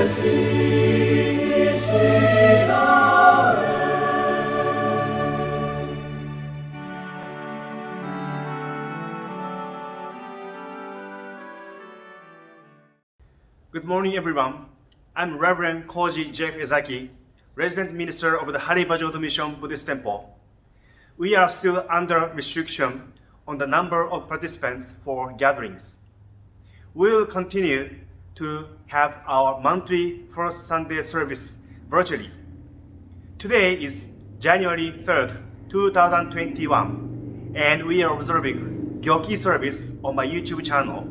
Good morning, everyone. I'm Reverend Koji Jeff Ezaki, resident minister of the Haleiwa Jodo Mission Buddhist Temple. We are still under restriction on the number of participants for gatherings. We will continue to have our monthly first Sunday service virtually. Today is January 3rd, 2021, and we are observing Gyoki service on my YouTube channel.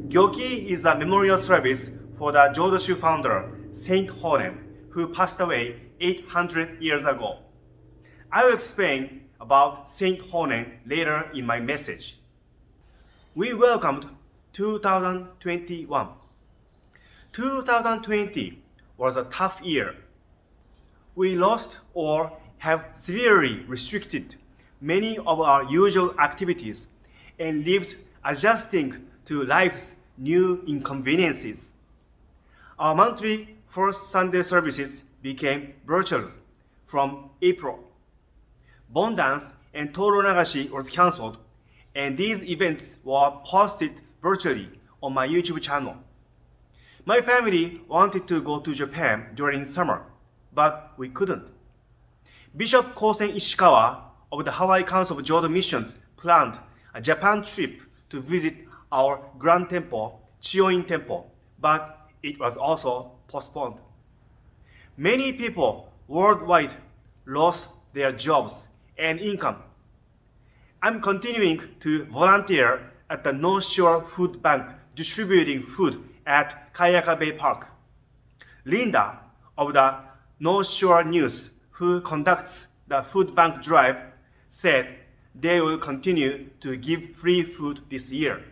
Gyoki is a memorial service for the Jodo founder, Saint Honen, who passed away 800 years ago. I will explain about Saint Honen later in my message. We welcomed 2021. 2020 was a tough year. We lost or have severely restricted many of our usual activities and lived adjusting to life's new inconveniences. Our monthly first Sunday services became virtual from April. Bon dance and Toro Nagashi was cancelled, and these events were posted virtually on my YouTube channel. My family wanted to go to Japan during summer, but we couldn't. Bishop Kosen Ishikawa of the Hawaii Council of Jodo Missions planned a Japan trip to visit our Grand Temple, Chioin Temple, but it was also postponed. Many people worldwide lost their jobs and income. I'm continuing to volunteer at the North Shore Food Bank distributing food at Kayaka Bay Park. Linda of the North Shore News, who conducts the food bank drive, said they will continue to give free food this year.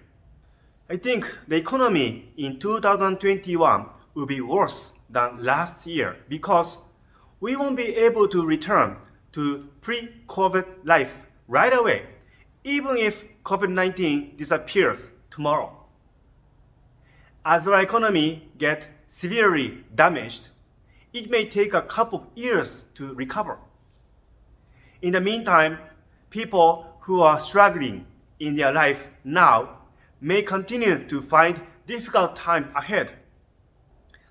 I think the economy in 2021 will be worse than last year because we won't be able to return to pre-COVID life right away, even if COVID-19 disappears tomorrow. As our economy gets severely damaged, it may take a couple of years to recover. In the meantime, people who are struggling in their life now may continue to find difficult time ahead.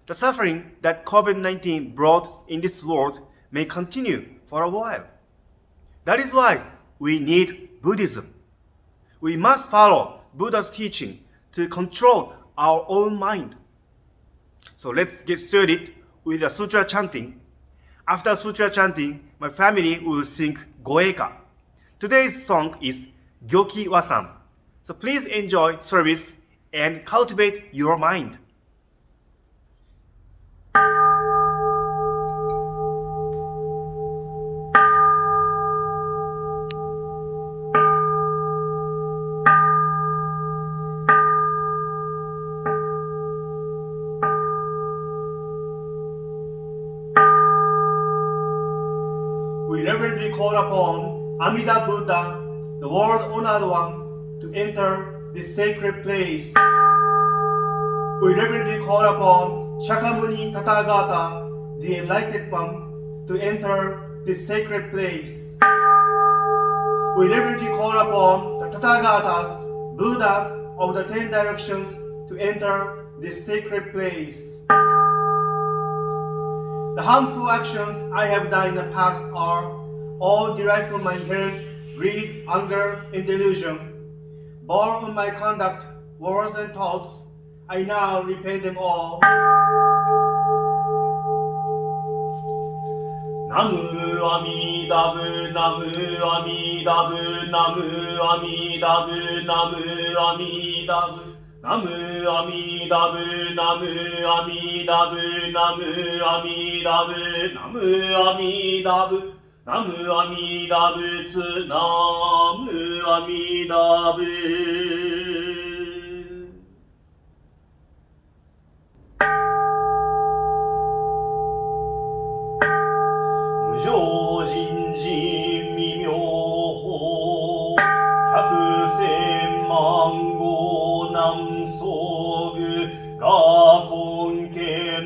The suffering that COVID-19 brought in this world may continue for a while. That is why we need Buddhism. We must follow Buddha's teaching to control our own mind. So let's get started with the sutra chanting. After sutra chanting, my family will sing Goeka. Today's song is Gyoki Wasan. So please enjoy service and cultivate your mind. We reverently call upon Amida Buddha, the world-honored one, to enter this sacred place. We reverently call upon Shakyamuni Tathagata, the enlightened one, to enter this sacred place. We reverently call upon the Tathagatas, Buddhas of the 10 directions, to enter this sacred place. The harmful actions I have done in the past are all derived from my inherent greed, anger, and delusion. Born on my conduct, words, and thoughts, I now repent them all. Namu Amida Bu, Namu Amida Bu, Namu Amida Bu, Namu Amida Bu. Namu Amida Bu, Namu Amida Bu, Namu Amida Bu, Namu Amida Bu. Namu Amida Butsu, Namu Amida Bu. Mujō Jinji Mimyō Hyakusen Mango Namsogu Gakon Ken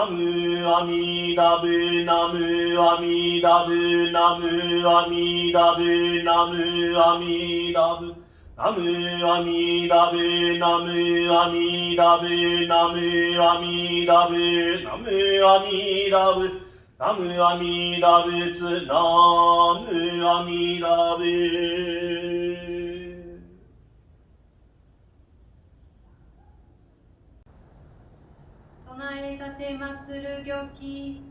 ナムアミダブナムアミダブナムアミダブナムアミダブナムアミダブナムアミダブナムアミダブナムアミダブナムアミダブツナムアミダブ唱えたてまつる御記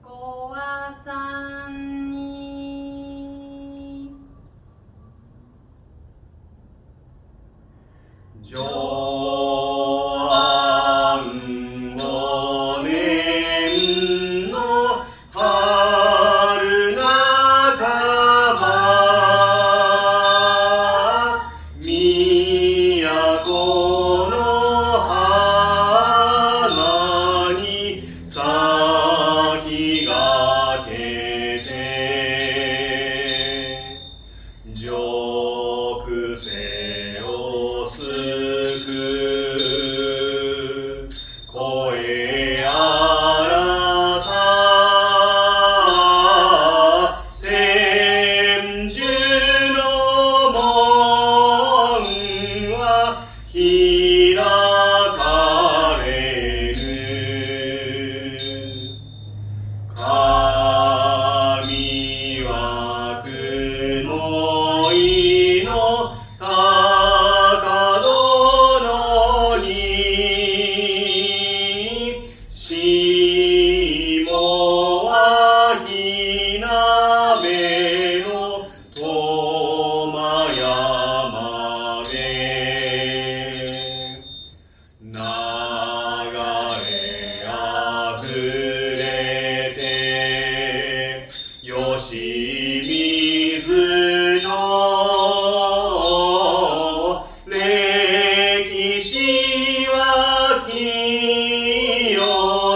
ごわさんに上安五年の春半ば都の花に先がけて俗世を救う声新た千住の門は開かれぬ神は雲いの高殿に下はひなべの苫山で流れあふれて吉水の歴史は清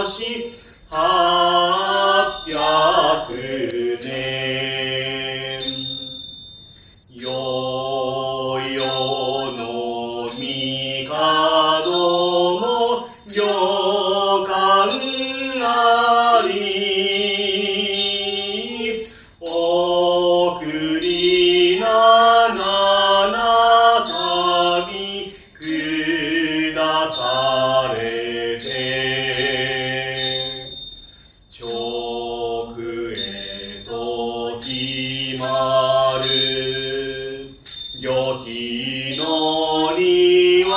し800年よよの帝も行間あり送りな七旅下されて直へと決まる御記の庭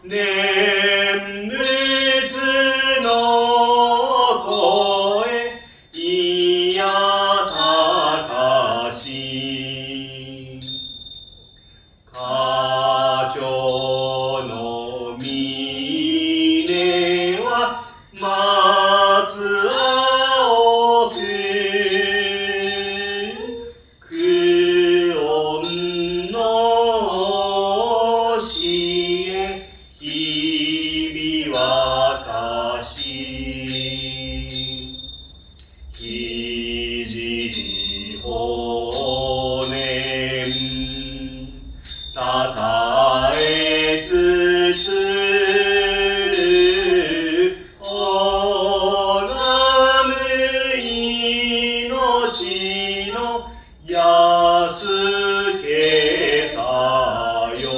念仏の声いやたかし花鳥の峰は松青く久遠の教え日々渡し聖法年たたえつつ拝む命の安けさよ。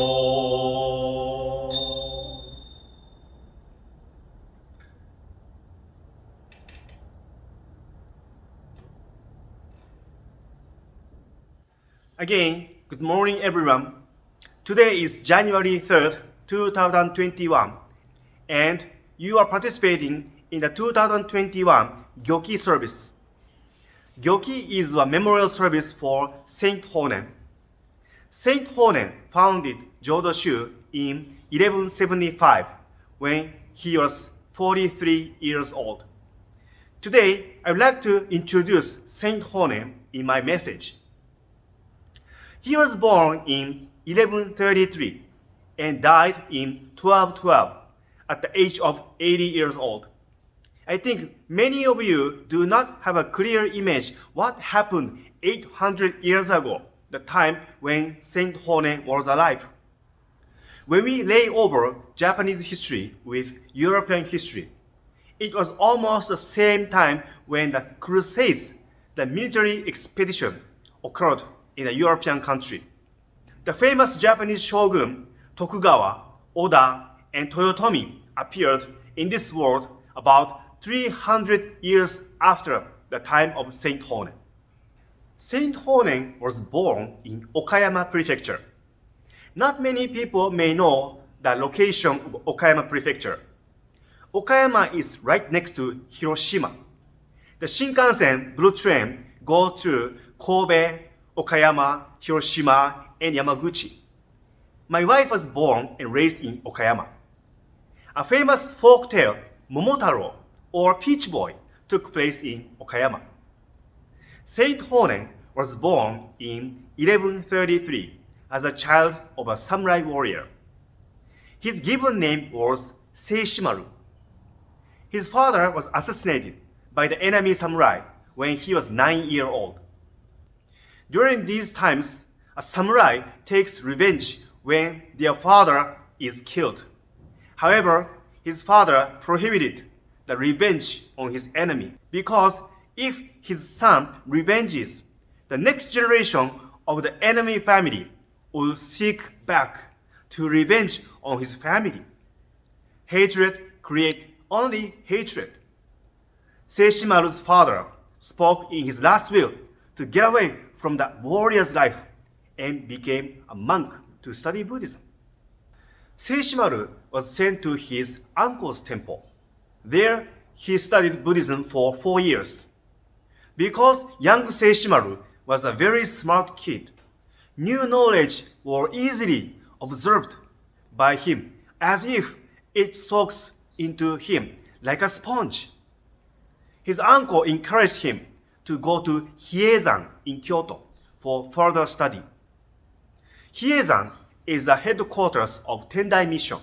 Again, good morning everyone. Today is January 3rd, 2021, and you are participating in the 2021 Gyoki service. Gyoki is a memorial service for Saint Honen. Saint Honen founded Jodo Shu in 1175 when he was 43 years old. Today, I would like to introduce Saint Honen in my message. He was born in 1133 and died in 1212 at the age of 80 years old. I think many of you do not have a clear image what happened 800 years ago, the time when Saint Honen was alive. When we lay over Japanese history with European history, it was almost the same time when the Crusades, the military expedition, occurred in a European country. The famous Japanese shogun Tokugawa, Oda, and Toyotomi appeared in this world about 300 years after the time of Saint Honen. Saint Honen was born in Okayama Prefecture. Not many people may know the location of Okayama Prefecture. Okayama is right next to Hiroshima. The Shinkansen Blue Train goes through Kobe, Okayama, Hiroshima, and Yamaguchi. My wife was born and raised in Okayama. A famous folk tale, Momotaro, or Peach Boy, took place in Okayama. Saint Honen was born in 1133 as a child of a samurai warrior. His given name was Seishimaru. His father was assassinated by the enemy samurai when he was 9 years old. During these times, a samurai takes revenge when their father is killed. However, his father prohibited the revenge on his enemy because if his son revenges, the next generation of the enemy family will seek back to revenge on his family. Hatred creates only hatred. Seishimaru's father spoke in his last will to get away from the warrior's life and became a monk to study Buddhism. Seishimaru was sent to his uncle's temple. There, he studied Buddhism for 4 years. Because young Seishimaru was a very smart kid, new knowledge was easily observed by him as if it soaks into him like a sponge. His uncle encouraged him to go to Hiezan in Kyoto for further study. Hiezan is the headquarters of Tendai Mission.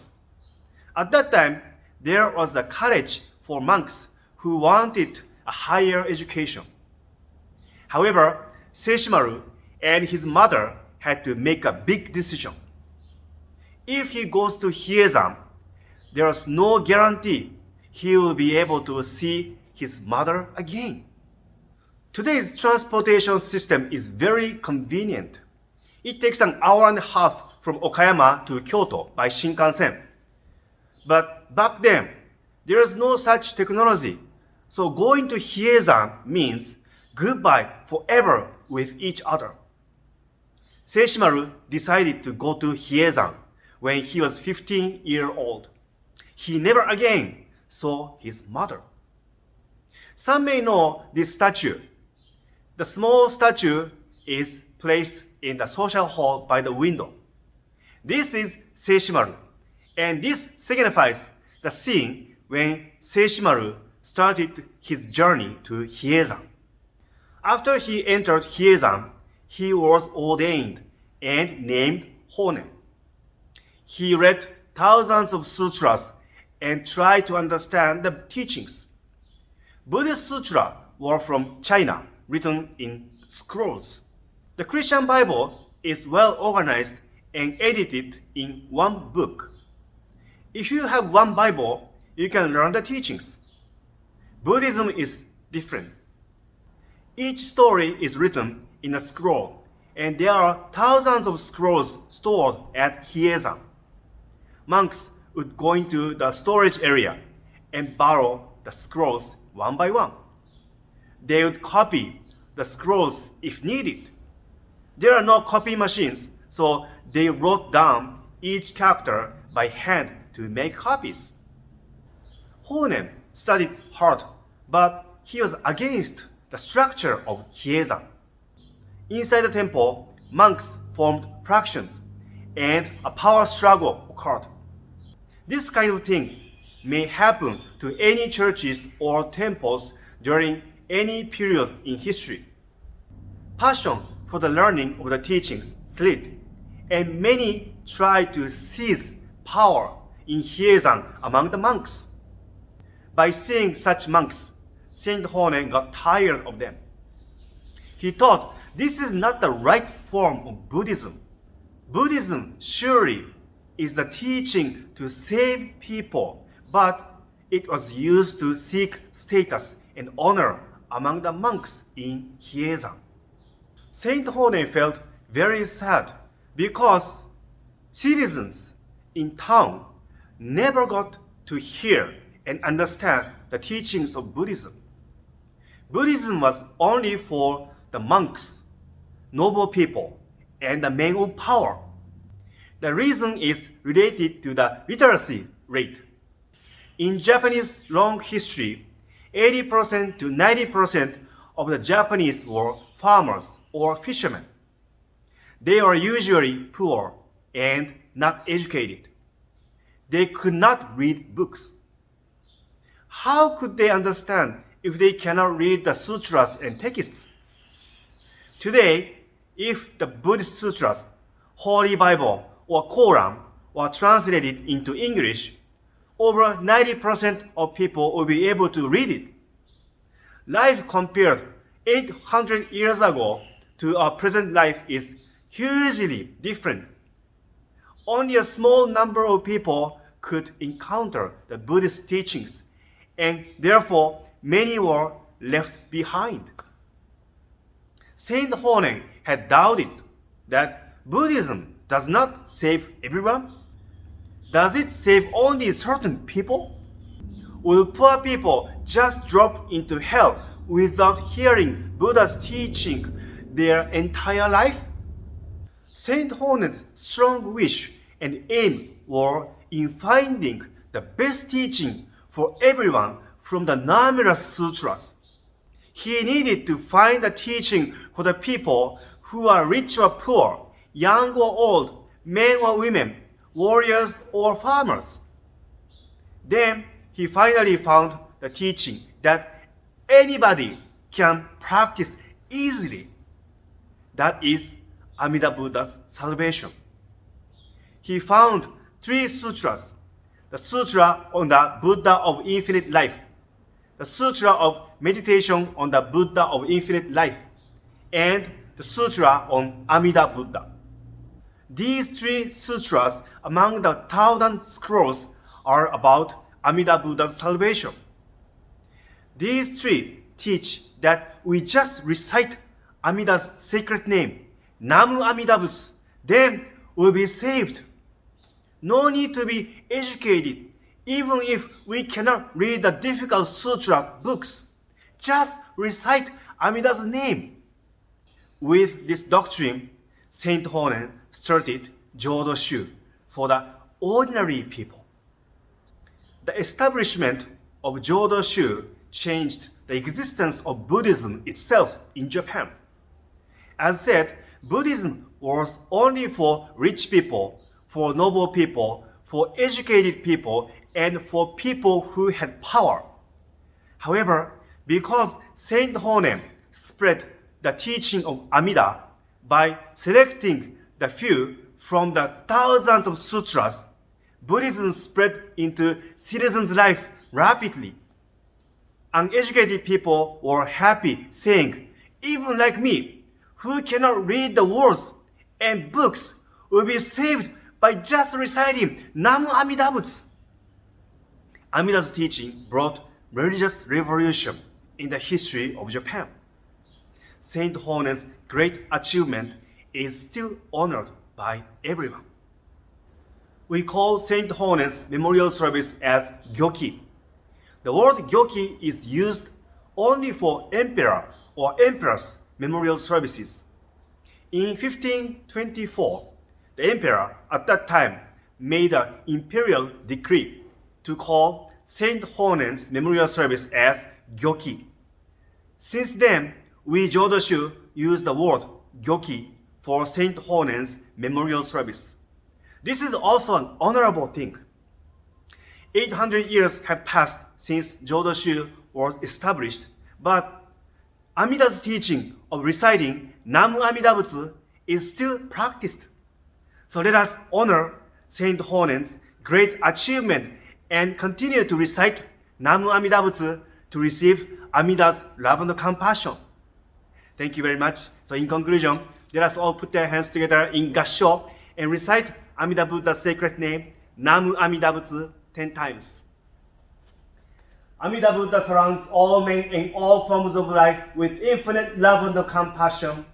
At that time, there was a college for monks who wanted a higher education. However, Seishimaru and his mother had to make a big decision. If he goes to Hiezan, there is no guarantee he will be able to see his mother again. Today's transportation system is very convenient. It takes an hour and a half from Okayama to Kyoto by Shinkansen. But back then, there is no such technology. So going to Hiezan means goodbye forever with each other. Seishimaru decided to go to Hiezan when he was 15 years old. He never again saw his mother. Some may know this statue. The small statue is placed in the social hall by the window. This is Seishimaru, and this signifies the scene when Seishimaru started his journey to Hiezan. After he entered Hiezan, he was ordained and named Honen. He read thousands of sutras and tried to understand the teachings. Buddhist sutras were from China, written in scrolls. The Christian Bible is well organized and edited in one book. If you have one Bible, you can learn the teachings. Buddhism is different. Each story is written in a scroll, and there are thousands of scrolls stored at Hiezan. Monks would go into the storage area and borrow the scrolls one by one. They would copy the scrolls if needed. There are no copy machines, so they wrote down each character by hand to make copies. Honen studied hard, but he was against the structure of Hiezan. Inside the temple, monks formed fractions, and a power struggle occurred. This kind of thing may happen to any churches or temples during any period in history. Passion for the learning of the teachings slid, and many tried to seize power in Hiezan among the monks. By seeing such monks, Saint Honen got tired of them. He thought this is not the right form of Buddhism. Buddhism surely is the teaching to save people, but it was used to seek status and honor among the monks in Hiezan. Saint Honen felt very sad because citizens in town never got to hear and understand the teachings of Buddhism. Buddhism was only for the monks, noble people, and the men of power. The reason is related to the literacy rate. In Japanese long history, 80% to 90% of the Japanese were farmers or fishermen. They are usually poor and not educated. They could not read books. How could they understand if they cannot read the sutras and texts? Today, if the Buddhist sutras, Holy Bible, or Quran were translated into English, over 90% of people will be able to read it. Life compared 800 years ago to our present life is hugely different. Only a small number of people could encounter the Buddhist teachings, and therefore many were left behind. Saint Honen had doubted that Buddhism does not save everyone. Does it save only certain people? Will poor people just drop into hell without hearing Buddha's teaching their entire life? Saint Honen's strong wish and aim were in finding the best teaching for everyone from the numerous sutras. He needed to find the teaching for the people who are rich or poor, young or old, men or women, warriors or farmers. Then he finally found the teaching that anybody can practice easily. That is Amida Buddha's salvation. He found 3 sutras: the Sutra on the Buddha of Infinite Life, the Sutra of Meditation on the Buddha of Infinite Life, and the Sutra on Amida Buddha. These 3 sutras among the 1,000 scrolls are about Amida Buddha's salvation. These 3 teach that we just recite Amida's sacred name, Namu Amida Butsu, then we'll be saved. No need to be educated, even if we cannot read the difficult sutra books. Just recite Amida's name. With this doctrine, Saint Honen started Jodo Shu for the ordinary people. The establishment of Jodo Shu changed the existence of Buddhism itself in Japan. As said, Buddhism was only for rich people, for noble people, for educated people, and for people who had power. However, because Saint Honen spread the teaching of Amida by selecting the few from the thousands of sutras, Buddhism spread into citizens' life rapidly. Uneducated people were happy, saying, "Even like me, who cannot read the words and books, will be saved by just reciting Namu Amida Butsu." Amida's teaching brought religious revolution in the history of Japan. Saint Honen's great achievement is still honored by everyone. We call Saint Honen's memorial service as Gyoki. The word Gyoki is used only for emperor or empress memorial services. In 1524, the emperor at that time made an imperial decree to call Saint Honen's memorial service as Gyoki. Since then, we Jodoshu use the word Gyoki for Saint Honen's memorial service. This is also an honorable thing. 800 years have passed since Jodoshu was established, but Amida's teaching of reciting Namu Amida Butsu is still practiced. So let us honor Saint Honen's great achievement and continue to recite Namu Amida Butsu to receive Amida's love and compassion. Thank you very much. So in conclusion, let us all put our hands together in gassho and recite Amida Buddha's sacred name, Namu Amida Butsu, 10 times. Amida Buddha surrounds all men in all forms of life with infinite love and compassion.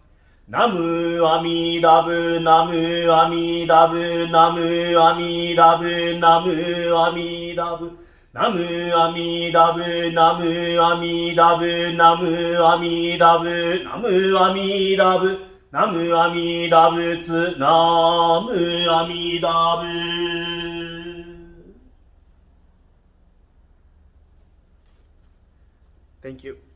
Namu Amida Bu, Namu Amida Bu, Namu Amida Bu, Namu Amida Bu. Namu Amida Bu, Namu Amida Bu, Namu Amida Bu, Namu Amida Bu, Namu Amida Butsu, Namu Amida Bu. Thank you.